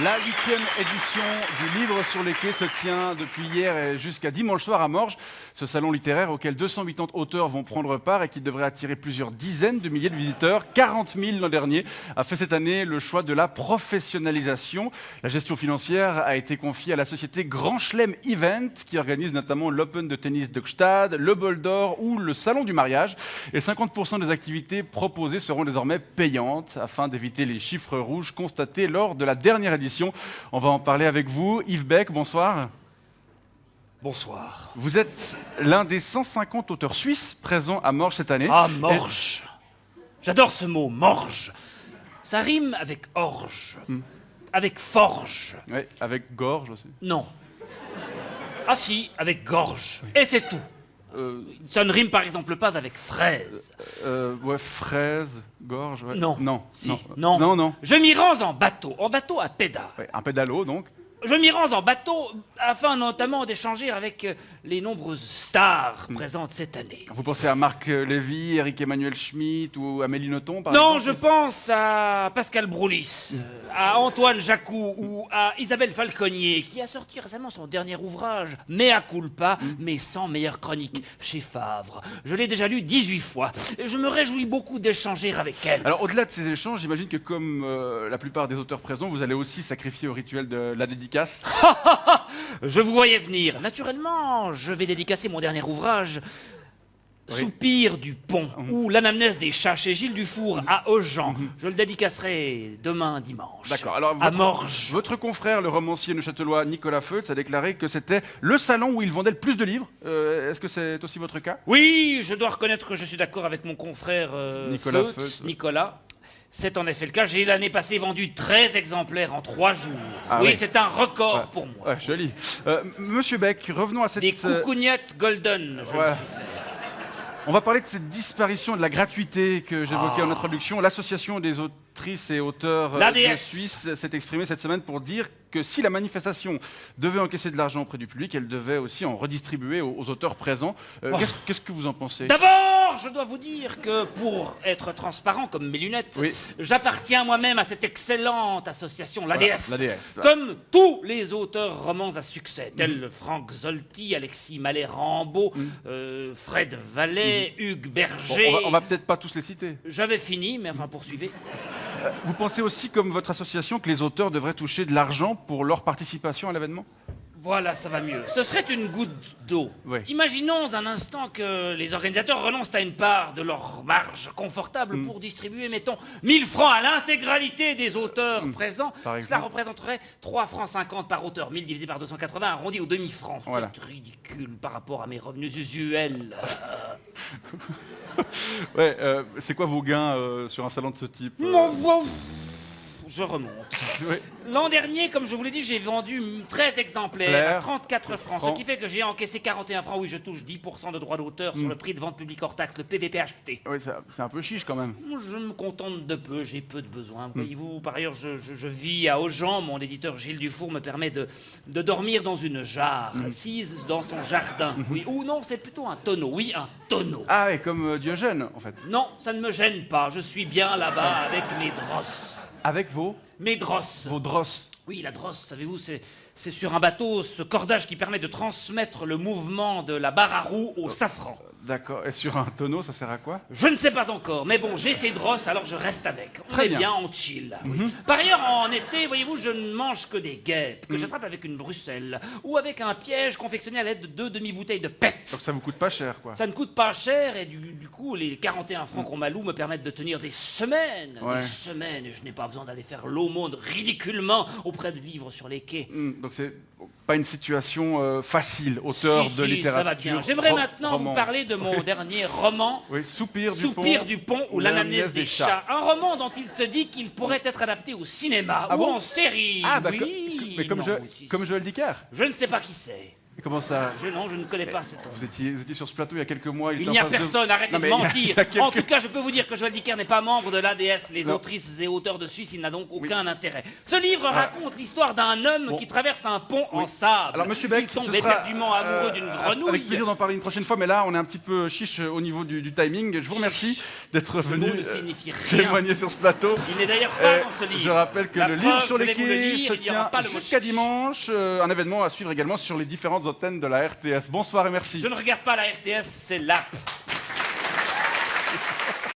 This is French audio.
La 8e édition du Livre sur les quais se tient depuis hier et jusqu'à dimanche soir à Morges. Ce salon littéraire auquel 280 auteurs vont prendre part et qui devrait attirer plusieurs dizaines de milliers de visiteurs. 40 000 l'an dernier a fait cette année le choix de la professionnalisation. La gestion financière a été confiée à la société Grand Chelem Event qui organise notamment l'Open de tennis de Gstad, le Bol d'Or ou le Salon du mariage. Et 50% des activités proposées seront désormais payantes afin d'éviter les chiffres rouges constatés lors de la dernière édition. On va en parler avec vous. Yves Beck, bonsoir. Bonsoir. Vous êtes l'un des 150 auteurs suisses présents à Morges cette année. Ah, Morges. J'adore ce mot, Morges. Ça rime avec orge, avec forge. Oui, avec gorge aussi. Non. Ah si, avec gorge. Et c'est tout. Ça ne rime par exemple pas avec fraise. Ouais, fraise, gorge. Ouais. Non. Non. Si. Non. Non. Non. Je m'y rends en bateau à pédale. Ouais, un pédalo donc. Je m'y rends en bateau afin notamment d'échanger avec les nombreuses stars présentes cette année. Vous pensez à Marc Lévy, Éric-Emmanuel Schmitt ou Amélie Nothomb par exemple? Non, je pense à Pascal Broulis, à Antoine Jacou ou à Isabelle Falconier, qui a sorti récemment son dernier ouvrage, Mea culpa, mes 100 meilleures chroniques, chez Favre. Je l'ai déjà lu 18 fois. Et je me réjouis beaucoup d'échanger avec elle. Alors au-delà de ces échanges, j'imagine que comme la plupart des auteurs présents, vous allez aussi sacrifier au rituel de la dédicace. Je vous voyais venir. Naturellement, je vais dédicacer mon dernier ouvrage, Oui. Soupir du pont, ou l'anamnèse des chats chez Gilles Dufour à Aujan. Je le dédicacerai demain dimanche. D'accord. Alors à Morges. votre confrère, le romancier neuchâtelois Nicolas Feutz, a déclaré que c'était le salon où il vendait le plus de livres. Est-ce que c'est aussi votre cas? Oui, je dois reconnaître que je suis d'accord avec mon confrère Nicolas Feutz, Feutz. Nicolas. C'est en effet le cas. J'ai l'année passée vendu 13 exemplaires en 3 jours. Ah oui, ouais. c'est un record Ouais. pour moi. Ouais, joli. Monsieur Beck, revenons à cette... Des coucougnettes golden, je ouais. me suis fait. On va parler de cette disparition de la gratuité que j'évoquais en introduction. L'association des autrices et auteurs L'ADS. de Suisse s'est exprimée cette semaine pour dire que si la manifestation devait encaisser de l'argent auprès du public, elle devait aussi en redistribuer aux auteurs présents. Qu'est-ce que vous en pensez? D'abord, je dois vous dire que pour être transparent comme mes lunettes, Oui. j'appartiens moi-même à cette excellente association, l'ADS. Voilà, l'ADS, ouais. Comme tous les auteurs romans à succès, tels Franck Zolty, Alexis Mallet-Rambaud, Fred Vallet, Hugues Bon, Berger. on va peut-être pas tous les citer. J'avais fini, mais enfin poursuivez. Vous pensez aussi, comme votre association, que les auteurs devraient toucher de l'argent pour leur participation à l'événement? Voilà, ça va mieux. Ce serait une goutte d'eau. Oui. Imaginons un instant que les organisateurs renoncent à une part de leur marge confortable pour distribuer, mettons, 1000 francs à l'intégralité des auteurs présents. Par Cela exemple. représenterait 3,50 francs par auteur. 1000 divisé par 280, arrondi au demi-franc. Voilà. C'est ridicule par rapport à mes revenus usuels. Ouais, c'est quoi vos gains sur un salon de ce type? Je remonte. Ouais. L'an dernier, comme je vous l'ai dit, j'ai vendu 13 exemplaires à 34 francs, ce francs. qui fait que j'ai encaissé 41 francs. Oui, je touche 10% de droits d'auteur sur le prix de vente publique hors taxe, le PVPHT. Ouais, c'est un peu chiche quand même. Je me contente de peu, j'ai peu de besoins. Voyez-vous, par ailleurs, je vis à Aujan. Mon éditeur Gilles Dufour me permet de dormir dans une jarre, assise dans son jardin. Oui, ou non, c'est plutôt un tonneau. Oui, un tonneau. Ah ouais, comme Diogène en fait. Non, ça ne me gêne pas. Je suis bien là-bas avec mes drosses. Avec Mes drosses. vos drosses. Oui, la drosse, savez-vous, c'est sur un bateau ce cordage qui permet de transmettre le mouvement de la barre à roue au safran. D'accord. Et sur un tonneau, ça sert à quoi? Je ne sais pas encore, mais bon, j'ai ces drosses, alors je reste avec. On Très est bien. bien, on chill. Par ailleurs, en été, voyez-vous, je ne mange que des guêpes, que j'attrape avec une bruxelle, ou avec un piège confectionné à l'aide de 2 demi-bouteilles de pète. Donc ça vous coûte pas cher, quoi. Ça ne coûte pas cher, et du coup, les 41 francs qu'on m'alloue me permettent de tenir des semaines, Ouais. et je n'ai pas besoin d'aller faire l'aumône ridiculement auprès de livres sur les quais. Donc c'est pas une situation facile, auteur Si, de si, littérature. ça va bien. J'aimerais maintenant roman. vous parler de mon dernier roman, Oui, Soupir du pont ou l'anamnèse des chats. Un roman dont il se dit qu'il pourrait être adapté au cinéma Ah ou bon en série. Ah bah oui, mais comme non, oui, si, comme Joël Dicker. Je ne sais pas qui c'est. Comment ça? Non, je ne connais pas cet homme. Vous étiez sur ce plateau il y a quelques mois. Il n'y a personne, arrêtez Non, de mais il y a- mentir. il y a quelques- En tout cas, je peux vous dire que Joël Dicker n'est pas membre de l'ADS, les Non. autrices et auteurs de Suisse, il n'a donc aucun intérêt. Ce livre raconte l'histoire d'un homme qui traverse un pont en sable. Alors, monsieur Beck, il tombe ce sera, éperdument amoureux d'une grenouille. Avec plaisir d'en parler une prochaine fois, mais là, on est un petit peu chiche au niveau du timing. Je vous remercie d'être venu ne signifie rien. témoigner sur ce plateau. Il n'est d'ailleurs pas dans ce livre. Je rappelle que La le preuve, livre sur je les vais vous le quais lire, se il n'y aura tient pas le mot jusqu'à chiche. dimanche. Un événement à suivre également sur les différentes antennes de la RTS. Bonsoir et merci. Je ne regarde pas la RTS, c'est l'app.